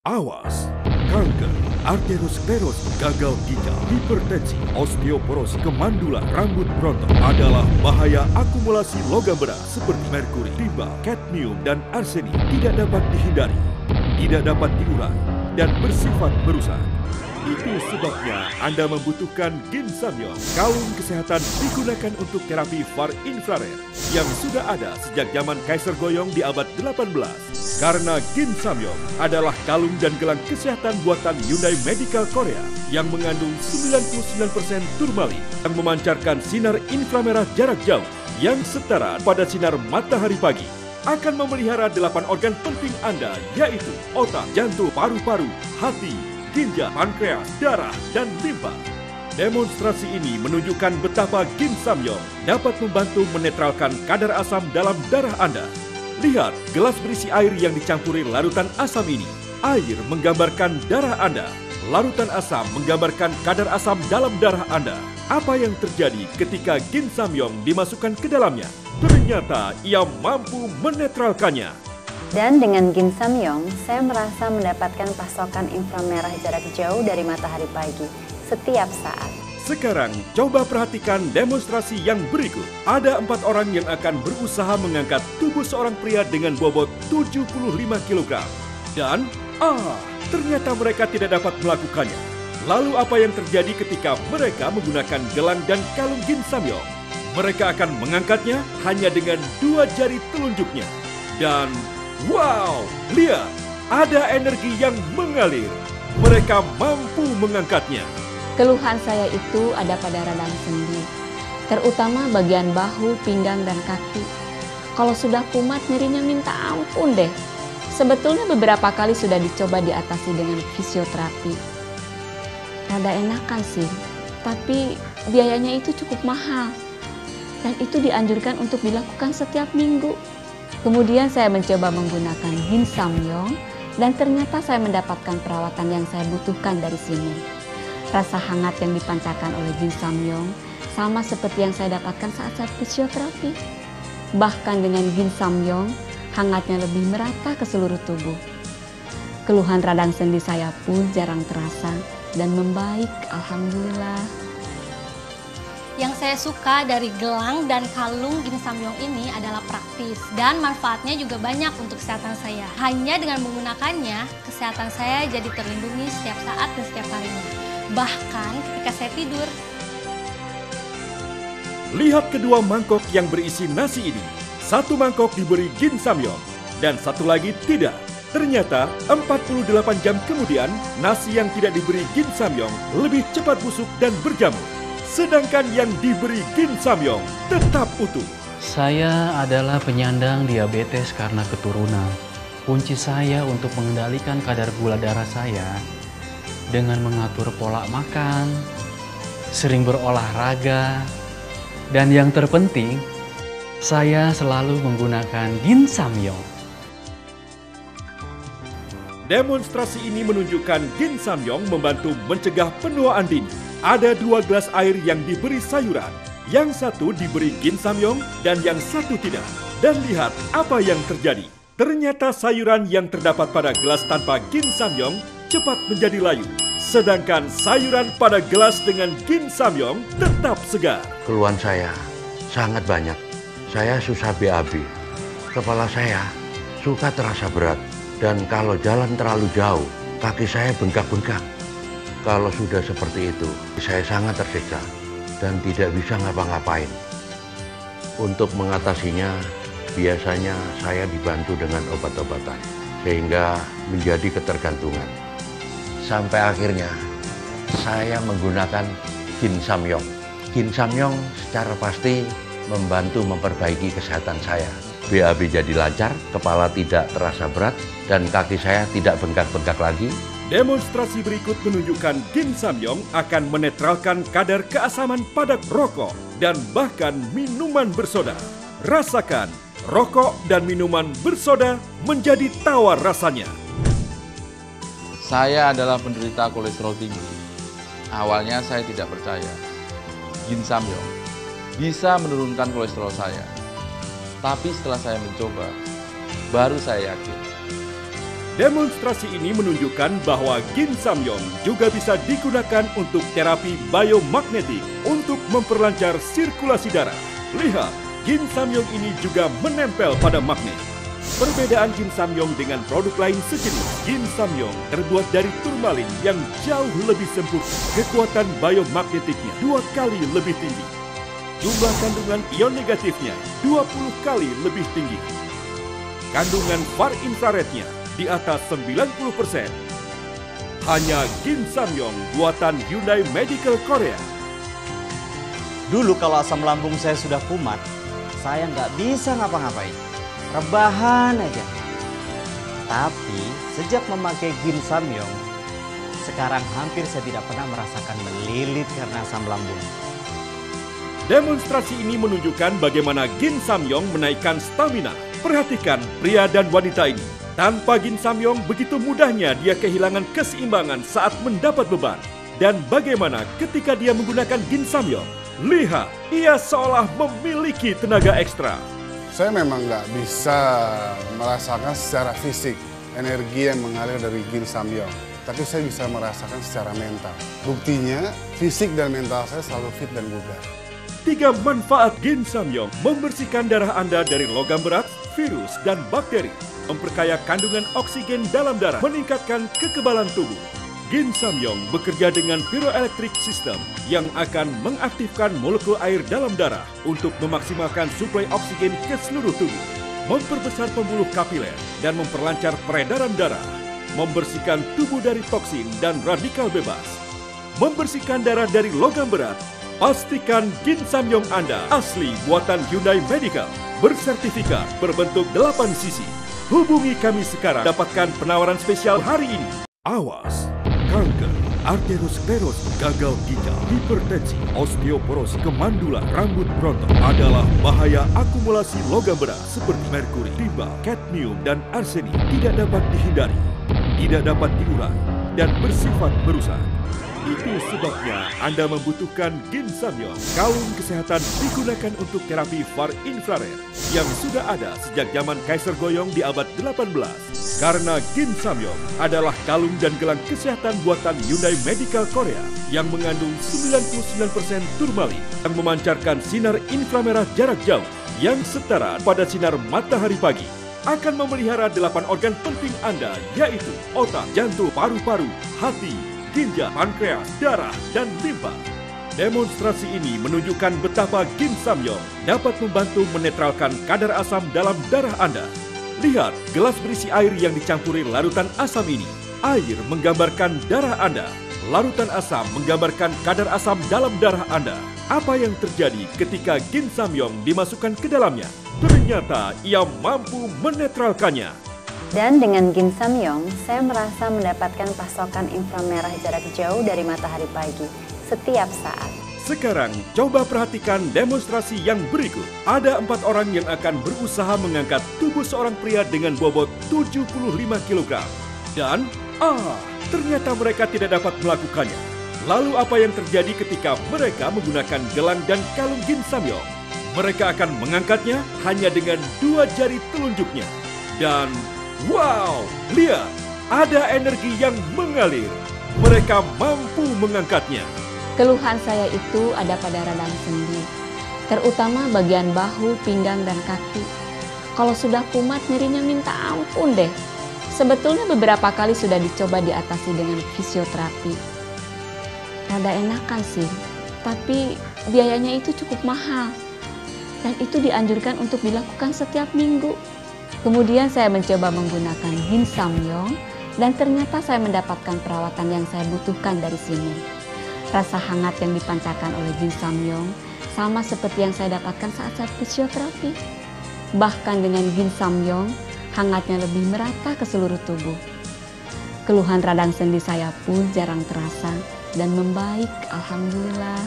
Awas, kanker, arteriosklerosis, gagal ginjal, hipertensi, osteoporosis, kemandulan, rambut berontok adalah bahaya akumulasi logam berat seperti merkuri, timbal, kadmium, dan arsenik tidak dapat dihindari, tidak dapat diurai, dan bersifat merusak. Itu sebabnya Anda membutuhkan Ginsamyong. Kalung kesehatan digunakan untuk terapi far infrared yang sudah ada sejak zaman Kaiser Goyong di abad 18. Karena Ginsamyong adalah kalung dan gelang kesehatan buatan Hyundai Medical Korea yang mengandung 99% turmalin yang memancarkan sinar inframerah jarak jauh yang setara pada sinar matahari pagi. Akan memelihara 8 organ penting Anda, yaitu otak, jantung, paru-paru, hati, ginjal, pankreas, darah, dan limpa. Demonstrasi ini menunjukkan betapa Ginsamyong dapat membantu menetralkan kadar asam dalam darah Anda. Lihat gelas berisi air yang dicampuri larutan asam ini. Air menggambarkan darah Anda. Larutan asam menggambarkan kadar asam dalam darah Anda. Apa yang terjadi ketika Ginsamyong dimasukkan ke dalamnya? Ternyata ia mampu menetralkannya. Dan dengan Ginsamyong, saya merasa mendapatkan pasokan inframerah jarak jauh dari matahari pagi setiap saat. Sekarang coba perhatikan demonstrasi yang berikut. Ada 4 orang yang akan berusaha mengangkat tubuh seorang pria dengan bobot 75 kg. Dan, ternyata mereka tidak dapat melakukannya. Lalu apa yang terjadi ketika mereka menggunakan gelang dan kalung Ginsamyong? Mereka akan mengangkatnya hanya dengan 2 jari telunjuknya. Dan wow, lihat, ada energi yang mengalir. Mereka mampu mengangkatnya. Keluhan saya itu ada pada radang sendi, terutama bagian bahu, pinggang, dan kaki. Kalau sudah kumat, nyerinya minta ampun deh. Sebetulnya beberapa kali sudah dicoba diatasi dengan fisioterapi. Rada enakan sih, tapi biayanya itu cukup mahal. Dan itu dianjurkan untuk dilakukan setiap minggu. Kemudian saya mencoba menggunakan Ginsamyong dan ternyata saya mendapatkan perawatan yang saya butuhkan dari sini. Rasa hangat yang dipancarkan oleh Ginsamyong sama seperti yang saya dapatkan saat saya fisioterapi. Bahkan dengan Ginsamyong, hangatnya lebih merata ke seluruh tubuh. Keluhan radang sendi saya pun jarang terasa dan membaik, alhamdulillah. Yang saya suka dari gelang dan kalung Ginsamyong ini adalah praktis dan manfaatnya juga banyak untuk kesehatan saya. Hanya dengan menggunakannya, kesehatan saya jadi terlindungi setiap saat dan setiap harinya. Bahkan ketika saya tidur. Lihat kedua mangkok yang berisi nasi ini. Satu mangkok diberi Ginsamyong dan satu lagi tidak. Ternyata 48 jam kemudian, nasi yang tidak diberi Ginsamyong lebih cepat busuk dan berjamur. Sedangkan yang diberi Ginsamyong tetap utuh. Saya adalah penyandang diabetes karena keturunan. Kunci saya untuk mengendalikan kadar gula darah saya dengan mengatur pola makan, sering berolahraga, dan yang terpenting, saya selalu menggunakan Ginsamyong. Demonstrasi ini menunjukkan Ginsamyong membantu mencegah penuaan dini. Ada 2 gelas air yang diberi sayuran. Yang satu diberi Ginsamyong dan yang satu tidak. Dan lihat apa yang terjadi. Ternyata sayuran yang terdapat pada gelas tanpa Ginsamyong cepat menjadi layu. Sedangkan sayuran pada gelas dengan Ginsamyong tetap segar. Keluhan saya sangat banyak. Saya susah BAB. Kepala saya suka terasa berat. Dan kalau jalan terlalu jauh, kaki saya bengkak-bengkak. Kalau sudah seperti itu, saya sangat tersiksa dan tidak bisa ngapa-ngapain. Untuk mengatasinya, biasanya saya dibantu dengan obat-obatan, sehingga menjadi ketergantungan. Sampai akhirnya, saya menggunakan Ginsamyong. Ginsamyong secara pasti membantu memperbaiki kesehatan saya. BAB jadi lancar, kepala tidak terasa berat, dan kaki saya tidak bengkak-bengkak lagi. Demonstrasi berikut menunjukkan Ginsamyong akan menetralkan kadar keasaman pada rokok dan bahkan minuman bersoda. Rasakan, rokok dan minuman bersoda menjadi tawar rasanya. Saya adalah penderita kolesterol tinggi. Awalnya saya tidak percaya Ginsamyong bisa menurunkan kolesterol saya. Tapi setelah saya mencoba, baru saya yakin Demonstrasi ini menunjukkan bahwa Gin Samyong juga bisa digunakan untuk terapi biomagnetik untuk memperlancar sirkulasi darah. Lihat, Gin Samyong ini juga menempel pada magnet. Perbedaan Gin Samyong dengan produk lain sejenis, Gin Samyong terbuat dari turmalin yang jauh lebih sempurna. Kekuatan biomagnetiknya 2 kali lebih tinggi. Jumlah kandungan ion negatifnya 20 kali lebih tinggi. Kandungan far infrarednya di atas 90%. Hanya Gin Samyong buatan Hyundai Medical Korea. Dulu kalau asam lambung saya sudah kumat, saya nggak bisa ngapa-ngapain. Rebahan aja. Tapi sejak memakai Gin Samyong, sekarang hampir saya tidak pernah merasakan melilit karena asam lambung. Demonstrasi ini menunjukkan bagaimana Gin Samyong menaikkan stamina. Perhatikan pria dan wanita ini. Tanpa Gin Samyong, begitu mudahnya dia kehilangan keseimbangan saat mendapat beban. Dan bagaimana ketika dia menggunakan Gin Samyong? Lihat, ia seolah memiliki tenaga ekstra. Saya memang nggak bisa merasakan secara fisik energi yang mengalir dari Gin Samyong. Tapi saya bisa merasakan secara mental. Buktinya, fisik dan mental saya selalu fit dan bugar. 3 manfaat Gin Samyong: membersihkan darah Anda dari logam berat, virus, dan bakteri. Memperkaya kandungan oksigen dalam darah, meningkatkan kekebalan tubuh. Gin Samyong bekerja dengan pyroelectric system yang akan mengaktifkan molekul air dalam darah untuk memaksimalkan suplai oksigen ke seluruh tubuh, memperbesar pembuluh kapiler dan memperlancar peredaran darah, membersihkan tubuh dari toksin dan radikal bebas, membersihkan darah dari logam berat. Pastikan Gin Samyong Anda asli buatan Hyundai Medical, bersertifikat, berbentuk 8 sisi. Hubungi kami sekarang, dapatkan penawaran spesial hari ini. Awas, kanker, arteriosklerosis, gagal ginjal, hipertensi, osteoporosis, kemandulan, rambut berontok adalah bahaya akumulasi logam berat seperti merkuri, timbal, kadmium, dan arsenik. Tidak dapat dihindari, tidak dapat diurai, dan bersifat merusak. Itu sebabnya Anda membutuhkan Gin Samyong. Kalung kesehatan digunakan untuk terapi far infrared yang sudah ada sejak zaman Kaiser Goyong di abad 18. Karena Gin Samyong adalah kalung dan gelang kesehatan buatan Hyundai Medical Korea yang mengandung 99% turmalin yang memancarkan sinar inframerah jarak jauh yang setara pada sinar matahari pagi. Akan memelihara 8 organ penting Anda, yaitu otak, jantung, paru-paru, hati, ginjal, pankreas, darah, dan limpa. Demonstrasi ini menunjukkan betapa Gin Samyong dapat membantu menetralkan kadar asam dalam darah Anda. Lihat, gelas berisi air yang dicampuri larutan asam ini. Air menggambarkan darah Anda. Larutan asam menggambarkan kadar asam dalam darah Anda. Apa yang terjadi ketika Gin Samyong dimasukkan ke dalamnya? Ternyata ia mampu menetralkannya. Dan dengan Gin Samyong, saya merasa mendapatkan pasokan inframerah jarak jauh dari matahari pagi setiap saat. Sekarang, coba perhatikan demonstrasi yang berikut. Ada 4 orang yang akan berusaha mengangkat tubuh seorang pria dengan bobot 75 kg. Dan, ternyata mereka tidak dapat melakukannya. Lalu apa yang terjadi ketika mereka menggunakan gelang dan kalung Gin Samyong? Mereka akan mengangkatnya hanya dengan 2 jari telunjuknya. Dan wow, lihat, ada energi yang mengalir. Mereka mampu mengangkatnya. Keluhan saya itu ada pada radang sendi, terutama bagian bahu, pinggang, dan kaki. Kalau sudah kumat, nyerinya minta ampun deh. Sebetulnya beberapa kali sudah dicoba diatasi dengan fisioterapi. Rada enakan sih, tapi biayanya itu cukup mahal. Dan itu dianjurkan untuk dilakukan setiap minggu. Kemudian saya mencoba menggunakan Gin Samyong dan ternyata saya mendapatkan perawatan yang saya butuhkan dari sini. Rasa hangat yang dipancarkan oleh Gin Samyong sama seperti yang saya dapatkan saat saya fisioterapi. Bahkan dengan Gin Samyong, hangatnya lebih merata ke seluruh tubuh. Keluhan radang sendi saya pun jarang terasa dan membaik, alhamdulillah.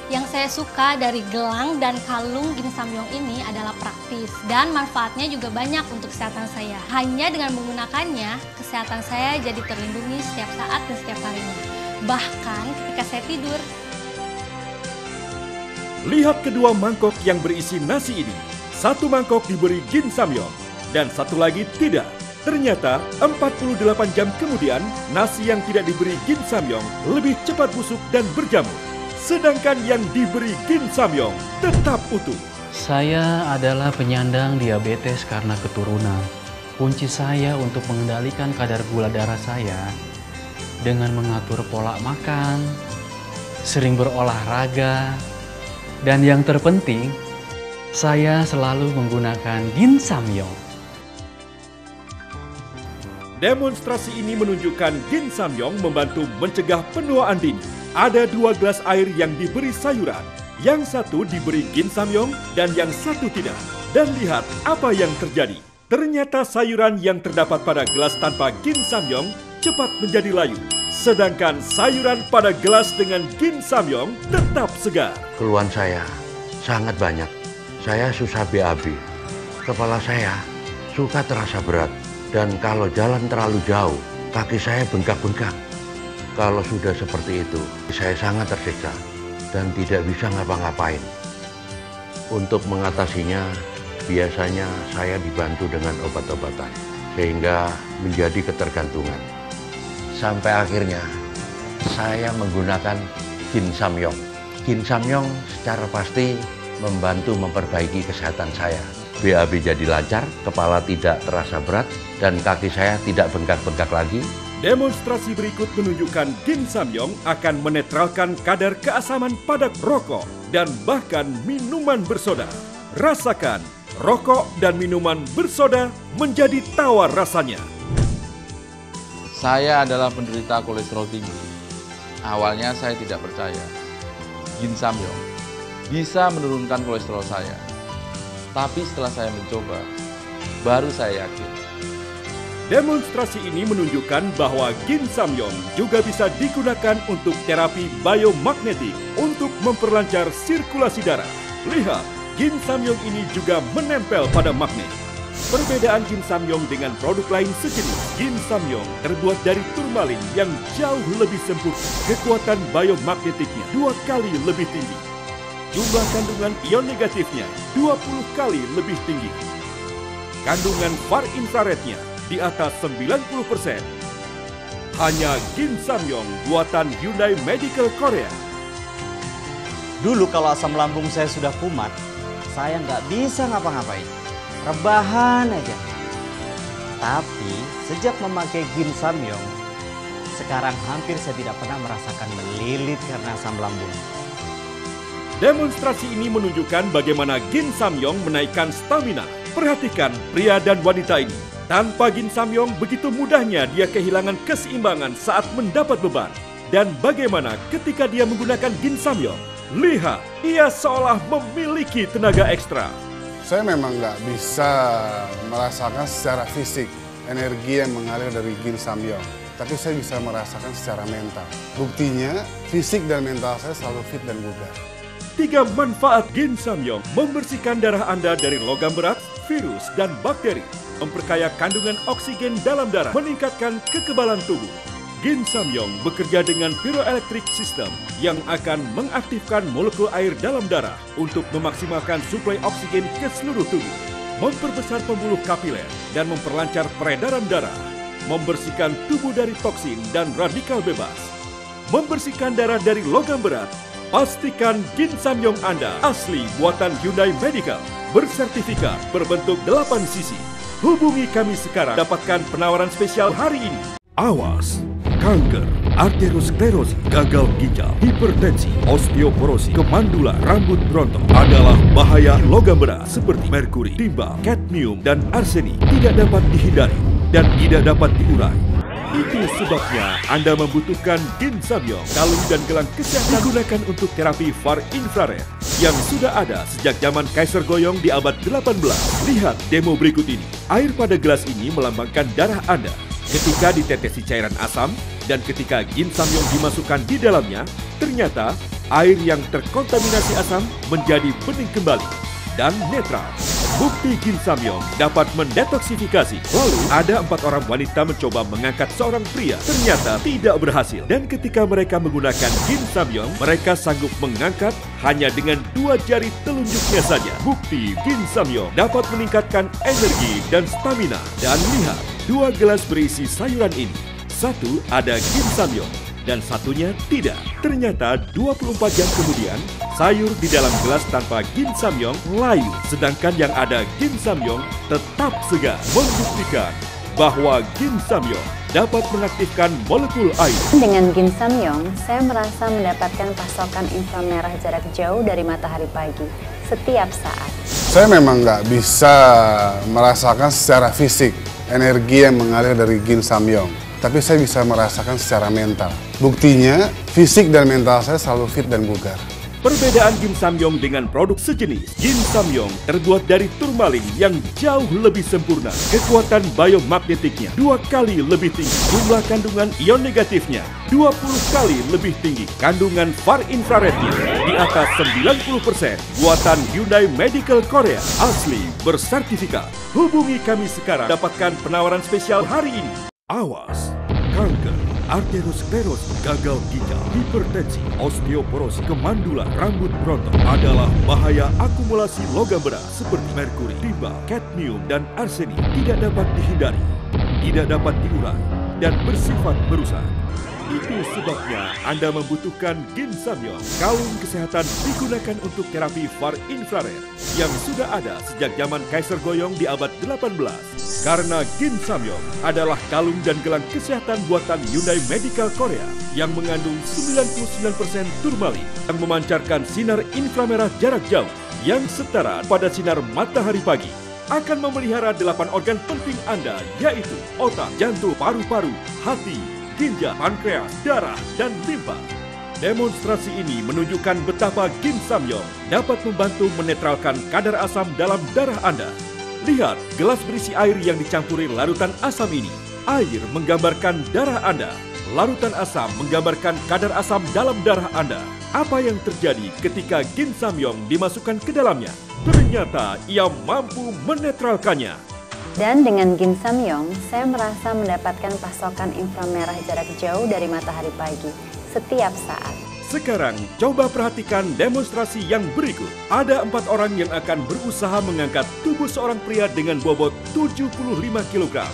Yang saya suka dari gelang dan kalung Gin Samyong ini adalah praktis dan manfaatnya juga banyak untuk kesehatan saya. Hanya dengan menggunakannya, kesehatan saya jadi terlindungi setiap saat dan setiap harinya. Bahkan ketika saya tidur. Lihat kedua mangkok yang berisi nasi ini. Satu mangkok diberi Gin Samyong dan satu lagi tidak. Ternyata 48 jam kemudian, nasi yang tidak diberi Ginsamyong lebih cepat busuk dan berjamur. Sedangkan yang diberi Ginsamyong tetap utuh. Saya adalah penyandang diabetes karena keturunan. Kunci saya untuk mengendalikan kadar gula darah saya dengan mengatur pola makan, sering berolahraga, dan yang terpenting, saya selalu menggunakan Ginsamyong. Demonstrasi ini menunjukkan Ginsamyong membantu mencegah penuaan dini. Ada 2 gelas air yang diberi sayuran. Yang satu diberi Ginsamyong dan yang satu tidak. Dan lihat apa yang terjadi. Ternyata sayuran yang terdapat pada gelas tanpa Ginsamyong cepat menjadi layu. Sedangkan sayuran pada gelas dengan Ginsamyong tetap segar. Keluhan saya sangat banyak. Saya susah BAB. Kepala saya suka terasa berat. Dan kalau jalan terlalu jauh, kaki saya bengkak-bengkak. Kalau sudah seperti itu, saya sangat tersiksa dan tidak bisa ngapa-ngapain. Untuk mengatasinya, biasanya saya dibantu dengan obat-obatan, sehingga menjadi ketergantungan. Sampai akhirnya, saya menggunakan Ginsamyong. Ginsamyong secara pasti membantu memperbaiki kesehatan saya. BAB jadi lancar, kepala tidak terasa berat, dan kaki saya tidak bengkak-bengkak lagi. Demonstrasi berikut menunjukkan Ginsamyong akan menetralkan kadar keasaman pada rokok dan bahkan minuman bersoda. Rasakan, rokok dan minuman bersoda menjadi tawar rasanya. Saya adalah penderita kolesterol tinggi. Awalnya saya tidak percaya Ginsamyong bisa menurunkan kolesterol saya. Tapi setelah saya mencoba, baru saya yakin. Demonstrasi ini menunjukkan bahwa Ginsamyong juga bisa digunakan untuk terapi biomagnetik untuk memperlancar sirkulasi darah. Lihat, Ginsamyong ini juga menempel pada magnet. Perbedaan Ginsamyong dengan produk lain sejenis, Ginsamyong terbuat dari turmalin yang jauh lebih sempurna. Kekuatan biomagnetiknya 2 kali lebih tinggi. Jumlah kandungan ion negatifnya 20 kali lebih tinggi. Kandungan far infrarednya di atas 90%. Hanya Ginsamyong buatan Hyundai Medical Korea. Dulu kalau asam lambung saya sudah kumat, saya nggak bisa ngapa-ngapain. Rebahan aja. Tapi sejak memakai Ginsamyong, sekarang hampir saya tidak pernah merasakan melilit karena asam lambung. Demonstrasi ini menunjukkan bagaimana Ginsamyong menaikkan stamina. Perhatikan pria dan wanita ini. Tanpa Ginsamyong begitu mudahnya dia kehilangan keseimbangan saat mendapat beban. Dan bagaimana ketika dia menggunakan Ginsamyong? Lihat, ia seolah memiliki tenaga ekstra. Saya memang nggak bisa merasakan secara fisik energi yang mengalir dari Ginsamyong. Tapi saya bisa merasakan secara mental. Buktinya, fisik dan mental saya selalu fit dan bugar. 3 manfaat Ginsamyong: membersihkan darah Anda dari logam berat, virus, dan bakteri, memperkaya kandungan oksigen dalam darah, meningkatkan kekebalan tubuh. Ginsamyong bekerja dengan pyroelectric system yang akan mengaktifkan molekul air dalam darah untuk memaksimalkan suplai oksigen ke seluruh tubuh, memperbesar pembuluh kapiler dan memperlancar peredaran darah, membersihkan tubuh dari toksin dan radikal bebas, membersihkan darah dari logam berat. Pastikan Ginsamyong Anda asli buatan Hyundai Medical, bersertifikat, berbentuk 8 sisi. Hubungi kami sekarang, dapatkan penawaran spesial hari ini. Awas, kanker, arteriosklerosis, gagal ginjal, hipertensi, osteoporosis, kemandulan, rambut berontok adalah bahaya logam berat seperti merkuri, timbal, kadmium, dan arsenik tidak dapat dihindari dan tidak dapat diurai. Itu sebabnya Anda membutuhkan Ginsamyong. Kalung dan gelang kesehatan digunakan untuk terapi far infrared yang sudah ada sejak zaman Kaiser Goyong di abad 18. Lihat demo berikut ini. Air pada gelas ini melambangkan darah Anda. Ketika ditetesi cairan asam dan ketika Ginsamyong dimasukkan di dalamnya, ternyata air yang terkontaminasi asam menjadi bening kembali dan netral. Bukti Ginsamyong dapat mendetoksifikasi. Lalu ada 4 orang wanita mencoba mengangkat seorang pria. Ternyata tidak berhasil. Dan ketika mereka menggunakan Ginsamyong, mereka sanggup mengangkat hanya dengan 2 jari telunjuknya saja. Bukti Ginsamyong dapat meningkatkan energi dan stamina. Dan lihat, Dua gelas berisi sayuran ini, satu ada ginsamyong dan satunya tidak. Ternyata 24 jam kemudian, sayur di dalam gelas tanpa ginsamyong layu, sedangkan yang ada ginsamyong tetap segar, membuktikan bahwa ginsamyong dapat mengaktifkan molekul air. Dengan ginsamyong, saya merasa mendapatkan pasokan inframerah jarak jauh dari matahari pagi setiap saat. Saya memang nggak bisa merasakan secara fisik energi yang mengalir dari ginsamyong, tapi saya bisa merasakan secara mental. Buktinya, fisik dan mental saya selalu fit dan bugar. Perbedaan ginsamyong dengan produk sejenis, ginsamyong terbuat dari turmalin yang jauh lebih sempurna. Kekuatan biomagnetiknya 2 kali lebih tinggi. Jumlah kandungan ion negatifnya 20 kali lebih tinggi. Kandungan far infrarednya di atas 90%. Buatan Hyundai Medical Korea, asli bersertifikat. Hubungi kami sekarang, dapatkan penawaran spesial hari ini. Awas, kanker, arteriosklerosis, gagal ginjal, hipertensi, osteoporosis, kemandulan, rambut berontok adalah bahaya akumulasi logam berat seperti merkuri, timbal, kadmium, dan arsenik. Tidak dapat dihindari, tidak dapat diurai, dan bersifat merusak. Itu sebabnya Anda membutuhkan ginsamyong. Kalung kesehatan digunakan untuk terapi far infrared yang sudah ada sejak zaman Kaiser Goyong di abad 18. Karena ginsamyong adalah kalung dan gelang kesehatan buatan Hyundai Medical Korea yang mengandung 99% turmalin yang memancarkan sinar inframerah jarak jauh yang setara pada sinar matahari pagi. Akan memelihara 8 organ penting Anda, yaitu otak, jantung, paru-paru, hati, ginjal, pankreas, darah, dan limpa. Demonstrasi ini menunjukkan betapa ginsamyong dapat membantu menetralkan kadar asam dalam darah Anda. Lihat gelas berisi air yang dicampuri larutan asam ini. Air menggambarkan darah Anda. Larutan asam menggambarkan kadar asam dalam darah Anda. Apa yang terjadi ketika ginsamyong dimasukkan ke dalamnya? Ternyata ia mampu menetralkannya. Dan dengan ginsamyong, saya merasa mendapatkan pasokan inframerah jarak jauh dari matahari pagi setiap saat. Sekarang, coba perhatikan demonstrasi yang berikut. Ada 4 orang yang akan berusaha mengangkat tubuh seorang pria dengan bobot 75 kg.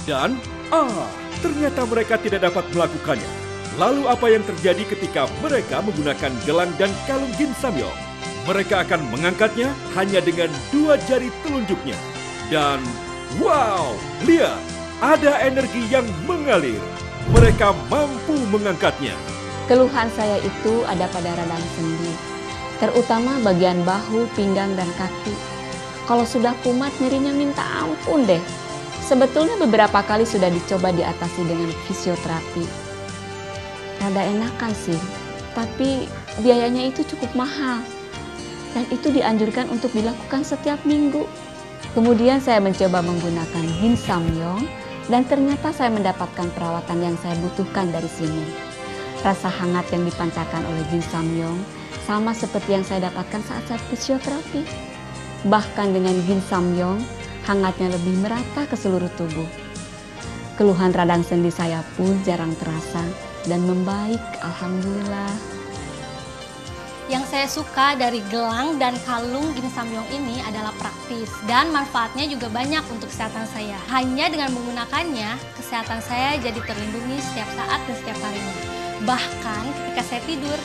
Dan, ternyata mereka tidak dapat melakukannya. Lalu apa yang terjadi ketika mereka menggunakan gelang dan kalung ginsamyong? Mereka akan mengangkatnya hanya dengan 2 jari telunjuknya. Dan, wow, lihat, ada energi yang mengalir. Mereka mampu mengangkatnya. Keluhan saya itu ada pada radang sendi, terutama bagian bahu, pinggang, dan kaki. Kalau sudah kumat nyerinya minta ampun deh. Sebetulnya beberapa kali sudah dicoba diatasi dengan fisioterapi. Rada enakan sih, tapi biayanya itu cukup mahal. Dan itu dianjurkan untuk dilakukan setiap minggu. Kemudian saya mencoba menggunakan ginsamyong dan ternyata saya mendapatkan perawatan yang saya butuhkan dari sini. Rasa hangat yang dipancarkan oleh ginsamyong sama seperti yang saya dapatkan saat saya fisioterapi. Bahkan dengan ginsamyong, hangatnya lebih merata ke seluruh tubuh. Keluhan radang sendi saya pun jarang terasa dan membaik, alhamdulillah. Yang saya suka dari gelang dan kalung ginsamyong ini adalah praktis dan manfaatnya juga banyak untuk kesehatan saya. Hanya dengan menggunakannya, kesehatan saya jadi terlindungi setiap saat dan setiap harinya. Bahkan ketika saya tidur.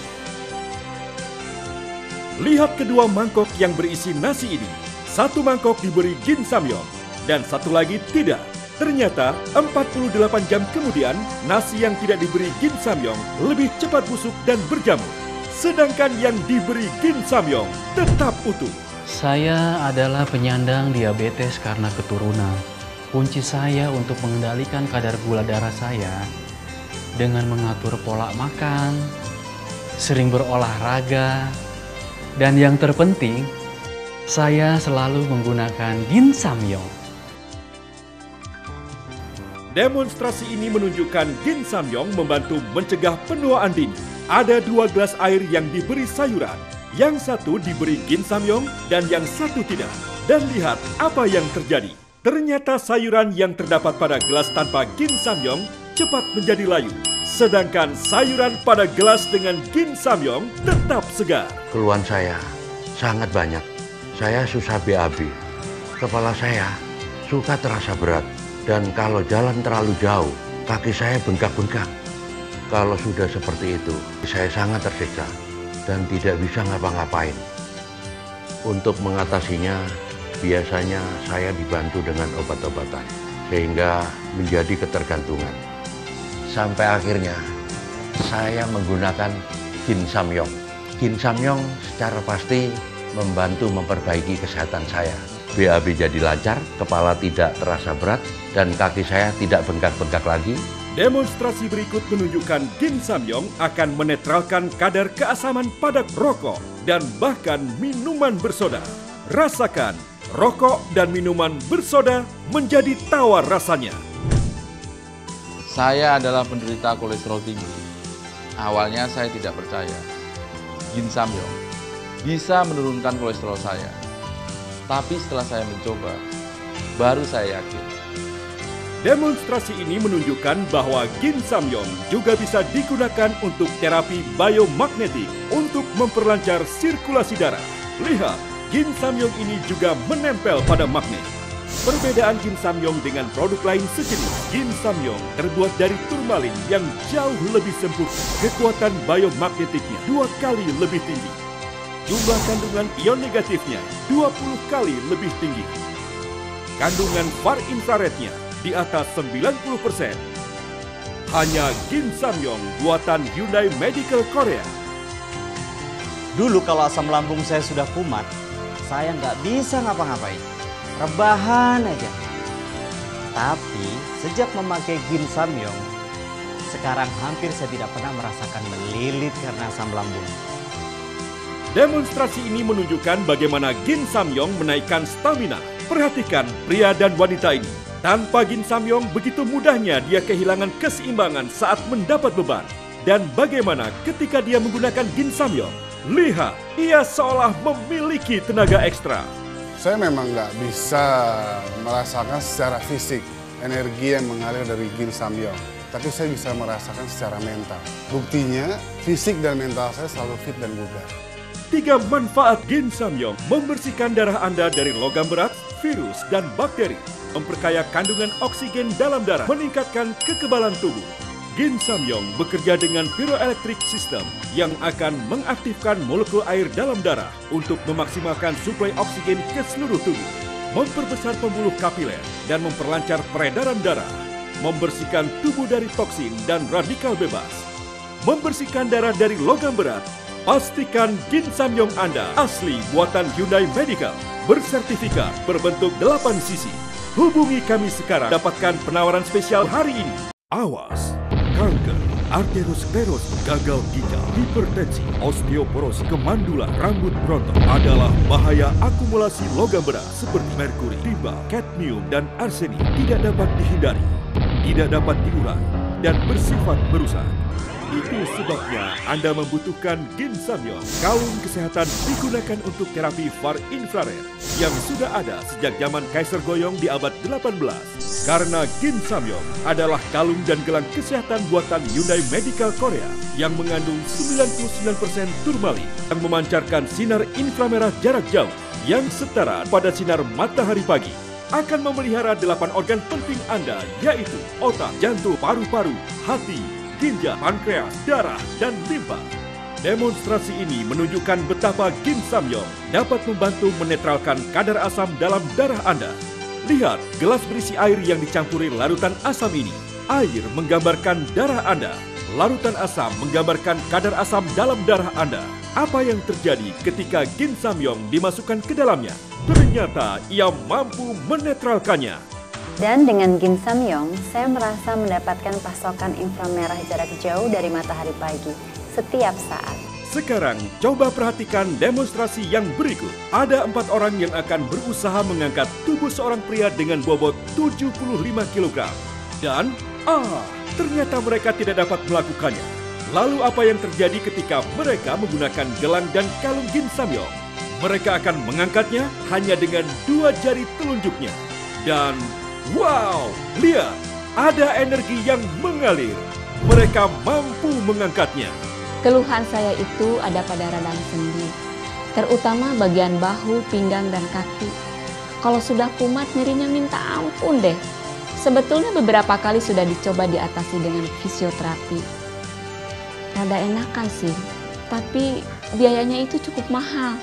Lihat kedua mangkok yang berisi nasi ini. Satu mangkok diberi ginsamyong dan satu lagi tidak. Ternyata 48 jam kemudian, nasi yang tidak diberi ginsamyong lebih cepat busuk dan berjamur. Sedangkan yang diberi ginsamyong tetap utuh. Saya adalah penyandang diabetes karena keturunan. Kunci saya untuk mengendalikan kadar gula darah saya dengan mengatur pola makan, sering berolahraga, dan yang terpenting, saya selalu menggunakan ginsamyong. Demonstrasi ini menunjukkan ginsamyong membantu mencegah penuaan dini. Ada 2 gelas air yang diberi sayuran. Yang satu diberi ginsamyong dan yang satu tidak. Dan lihat apa yang terjadi. Ternyata sayuran yang terdapat pada gelas tanpa ginsamyong cepat menjadi layu. Sedangkan sayuran pada gelas dengan ginsamyong tetap segar. Keluhan saya sangat banyak. Saya susah BAB. Kepala saya suka terasa berat. Dan kalau jalan terlalu jauh, kaki saya bengkak-bengkak. Kalau sudah seperti itu, saya sangat tersiksa dan tidak bisa ngapa-ngapain. Untuk mengatasinya, biasanya saya dibantu dengan obat-obatan, sehingga menjadi ketergantungan. Sampai akhirnya, saya menggunakan Gin Samyong. Gin Samyong secara pasti membantu memperbaiki kesehatan saya. BAB jadi lancar, kepala tidak terasa berat, dan kaki saya tidak bengkak-bengkak lagi. Demonstrasi berikut menunjukkan Gin Samyong akan menetralkan kadar keasaman pada rokok dan bahkan minuman bersoda. Rasakan, rokok dan minuman bersoda menjadi tawar rasanya. Saya adalah penderita kolesterol tinggi. Awalnya saya tidak percaya Gin Samyong bisa menurunkan kolesterol saya. Tapi setelah saya mencoba, baru saya yakin. Demonstrasi ini menunjukkan bahwa Gin Samyong juga bisa digunakan untuk terapi biomagnetik untuk memperlancar sirkulasi darah. Lihat, Gin Samyong ini juga menempel pada magnet. Perbedaan Gin Samyong dengan produk lain sejenis, Gin Samyong terbuat dari turmalin yang jauh lebih sempurna. Kekuatan biomagnetiknya 2 kali lebih tinggi. Jumlah kandungan ion negatifnya 20 kali lebih tinggi. Kandungan far infrarednya di atas 90%. Hanya Gin Samyong buatan Hyundai Medical Korea. Dulu kalau asam lambung saya sudah kumat, saya nggak bisa ngapa-ngapain. Rebahan aja. Tapi sejak memakai Gin Samyong, sekarang hampir saya tidak pernah merasakan melilit karena asam lambung. Demonstrasi ini menunjukkan bagaimana Gin Samyong menaikkan stamina. Perhatikan pria dan wanita ini. Tanpa Gin Samyong, begitu mudahnya dia kehilangan keseimbangan saat mendapat beban. Dan bagaimana ketika dia menggunakan Gin Samyong? Lihat, ia seolah memiliki tenaga ekstra. Saya memang nggak bisa merasakan secara fisik energi yang mengalir dari Gin Samyong. Tapi saya bisa merasakan secara mental. Buktinya, fisik dan mental saya selalu fit dan bugar. 3 manfaat Gin Samyong: membersihkan darah Anda dari logam berat, virus, dan bakteri, memperkaya kandungan oksigen dalam darah, meningkatkan kekebalan tubuh. Gin Samyong bekerja dengan pyroelectric system yang akan mengaktifkan molekul air dalam darah untuk memaksimalkan suplai oksigen ke seluruh tubuh, memperbesar pembuluh kapiler dan memperlancar peredaran darah, membersihkan tubuh dari toksin dan radikal bebas, membersihkan darah dari logam berat. Pastikan Gin Samyong Anda asli buatan Hyundai Medical, bersertifikat, berbentuk 8 sisi. Hubungi kami sekarang, dapatkan penawaran spesial hari ini. Awas, kanker, arteriosklerosis, gagal ginjal, hipertensi, osteoporosis, kemandulan, rambut berontok adalah bahaya akumulasi logam berat seperti merkuri, timba, kadmium, dan arsenik. Tidak dapat dihindari, tidak dapat diurai, dan bersifat merusak. Itu sebabnya Anda membutuhkan Gin Samyong. Kalung kesehatan digunakan untuk terapi far infrared yang sudah ada sejak zaman Kaiser Goyong di abad 18. Karena Gin Samyong adalah kalung dan gelang kesehatan buatan Hyundai Medical Korea yang mengandung 99% turmalin yang memancarkan sinar inframerah jarak jauh yang setara pada sinar matahari pagi. Akan memelihara 8 organ penting Anda, yaitu otak, jantung, paru-paru, hati, ginjal, pankreas, darah, dan limpa. Demonstrasi ini menunjukkan betapa Gin Samyong dapat membantu menetralkan kadar asam dalam darah Anda. Lihat, gelas berisi air yang dicampuri larutan asam ini. Air menggambarkan darah Anda. Larutan asam menggambarkan kadar asam dalam darah Anda. Apa yang terjadi ketika Gin Samyong dimasukkan ke dalamnya? Ternyata ia mampu menetralkannya. Dan dengan Gin Samyong, saya merasa mendapatkan pasokan inframerah jarak jauh dari matahari pagi setiap saat. Sekarang, coba perhatikan demonstrasi yang berikut. Ada 4 orang yang akan berusaha mengangkat tubuh seorang pria dengan bobot 75 kg. Dan, ternyata mereka tidak dapat melakukannya. Lalu apa yang terjadi ketika mereka menggunakan gelang dan kalung Gin Samyong? Mereka akan mengangkatnya hanya dengan 2 jari telunjuknya. Dan wow, lihat, ada energi yang mengalir. Mereka mampu mengangkatnya. Keluhan saya itu ada pada radang sendi, terutama bagian bahu, pinggang, dan kaki. Kalau sudah kumat nyerinya minta ampun deh. Sebetulnya beberapa kali sudah dicoba diatasi dengan fisioterapi. Rada enakan sih, tapi biayanya itu cukup mahal.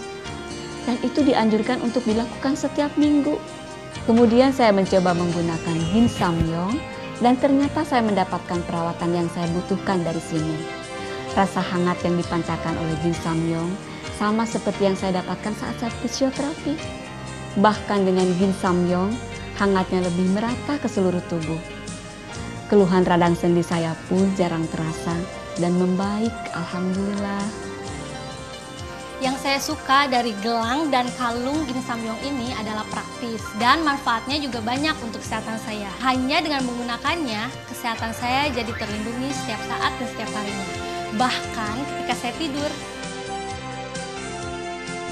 Dan itu dianjurkan untuk dilakukan setiap minggu. Kemudian saya mencoba menggunakan Gin Samyong dan ternyata saya mendapatkan perawatan yang saya butuhkan dari sini. Rasa hangat yang dipancarkan oleh Gin Samyong sama seperti yang saya dapatkan saat saya fisioterapi. Bahkan dengan Gin Samyong, hangatnya lebih merata ke seluruh tubuh. Keluhan radang sendi saya pun jarang terasa dan membaik, alhamdulillah. Yang saya suka dari gelang dan kalung Gin Samyong ini adalah praktis dan manfaatnya juga banyak untuk kesehatan saya. Hanya dengan menggunakannya, kesehatan saya jadi terlindungi setiap saat dan setiap harinya. Bahkan ketika saya tidur.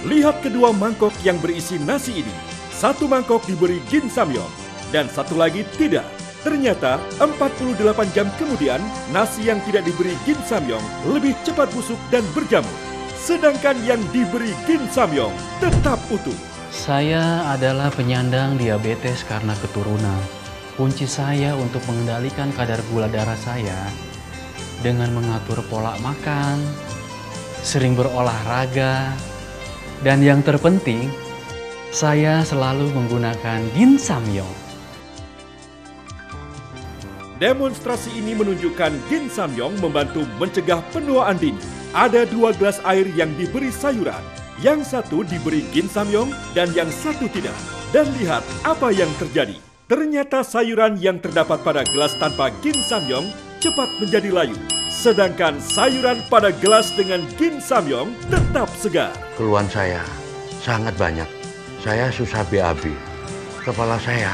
Lihat kedua mangkok yang berisi nasi ini. Satu mangkok diberi Gin Samyong dan satu lagi tidak. Ternyata 48 jam kemudian, nasi yang tidak diberi Gin Samyong lebih cepat busuk dan berjamur. Sedangkan yang diberi Gin Samyong tetap utuh. Saya adalah penyandang diabetes karena keturunan. Kunci saya untuk mengendalikan kadar gula darah saya dengan mengatur pola makan, sering berolahraga, dan yang terpenting, saya selalu menggunakan Gin Samyong. Demonstrasi ini menunjukkan Gin Samyong membantu mencegah penuaan dini. Ada 2 gelas air yang diberi sayuran. Yang satu diberi Gin Samyong dan yang satu tidak. Dan lihat apa yang terjadi. Ternyata sayuran yang terdapat pada gelas tanpa Gin Samyong cepat menjadi layu. Sedangkan sayuran pada gelas dengan Gin Samyong tetap segar. Keluhan saya sangat banyak. Saya susah BAB. Kepala saya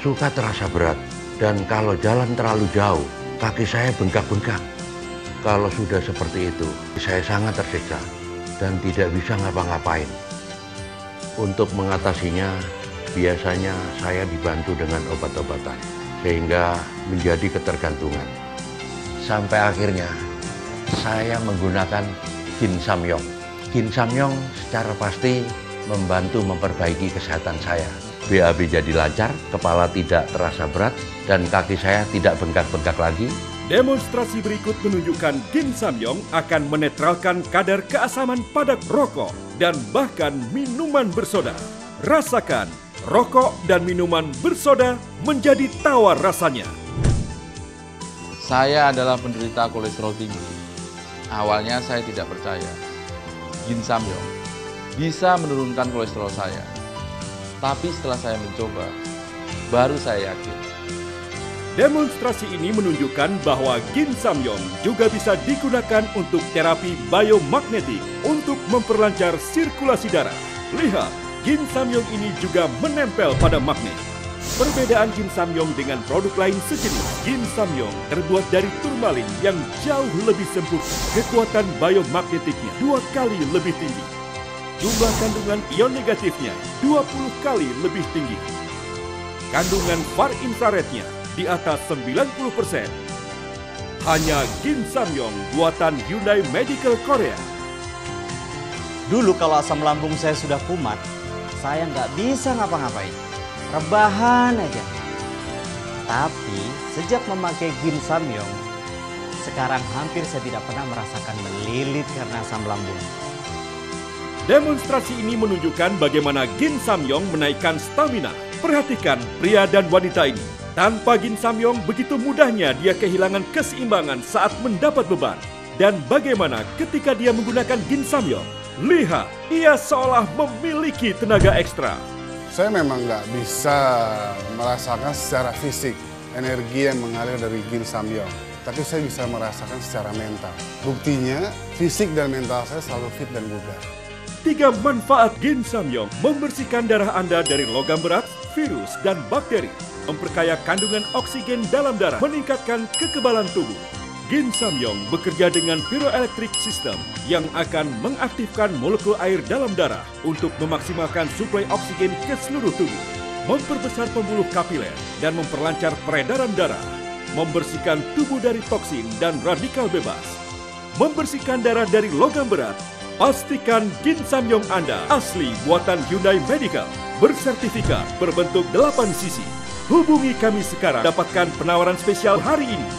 suka terasa berat. Dan kalau jalan terlalu jauh, kaki saya bengkak-bengkak. Kalau sudah seperti itu, saya sangat tersiksa dan tidak bisa ngapa-ngapain. Untuk mengatasinya, biasanya saya dibantu dengan obat-obatan, sehingga menjadi ketergantungan. Sampai akhirnya, saya menggunakan Gin Samyong. Gin Samyong secara pasti membantu memperbaiki kesehatan saya. BAB jadi lancar, kepala tidak terasa berat, dan kaki saya tidak bengkak-bengkak lagi. Demonstrasi berikut menunjukkan Gin Samyong akan menetralkan kadar keasaman pada rokok dan bahkan minuman bersoda. Rasakan, rokok dan minuman bersoda menjadi tawar rasanya. Saya adalah penderita kolesterol tinggi. Awalnya saya tidak percaya Gin Samyong bisa menurunkan kolesterol saya. Tapi setelah saya mencoba, baru saya yakin. Demonstrasi ini menunjukkan bahwa Gin Samyong juga bisa digunakan untuk terapi biomagnetik untuk memperlancar sirkulasi darah. Lihat, Gin Samyong ini juga menempel pada magnet. Perbedaan Gin Samyong dengan produk lain sejenis, Gin Samyong terbuat dari turmalin yang jauh lebih sempurna. Kekuatan biomagnetiknya 2 kali lebih tinggi. Jumlah kandungan ion negatifnya 20 kali lebih tinggi. Kandungan far infrarednya di atas 90%. Hanya Gin Samyong buatan Hyundai Medical Korea. Dulu kalau asam lambung saya sudah kumat, saya nggak bisa ngapa-ngapain. Rebahan aja. Tapi sejak memakai Gin Samyong, sekarang hampir saya tidak pernah merasakan melilit karena asam lambung. Demonstrasi ini menunjukkan bagaimana Gin Samyong menaikkan stamina. Perhatikan pria dan wanita ini. Tanpa Gin Samyong, begitu mudahnya dia kehilangan keseimbangan saat mendapat beban. Dan bagaimana ketika dia menggunakan Gin Samyong? Lihat, ia seolah memiliki tenaga ekstra. Saya memang nggak bisa merasakan secara fisik energi yang mengalir dari Gin Samyong. Tapi saya bisa merasakan secara mental. Buktinya, fisik dan mental saya selalu fit dan bugar. 3 manfaat Gin Samyong: membersihkan darah Anda dari logam berat, virus, dan bakteri, memperkaya kandungan oksigen dalam darah, meningkatkan kekebalan tubuh. Gin Samyong bekerja dengan pyroelectric system yang akan mengaktifkan molekul air dalam darah untuk memaksimalkan suplai oksigen ke seluruh tubuh, memperbesar pembuluh kapiler dan memperlancar peredaran darah, membersihkan tubuh dari toksin dan radikal bebas, membersihkan darah dari logam berat. Pastikan Gin Samyong Anda asli buatan Hyundai Medical, bersertifikat, berbentuk 8 sisi, Hubungi kami sekarang, dapatkan penawaran spesial hari ini.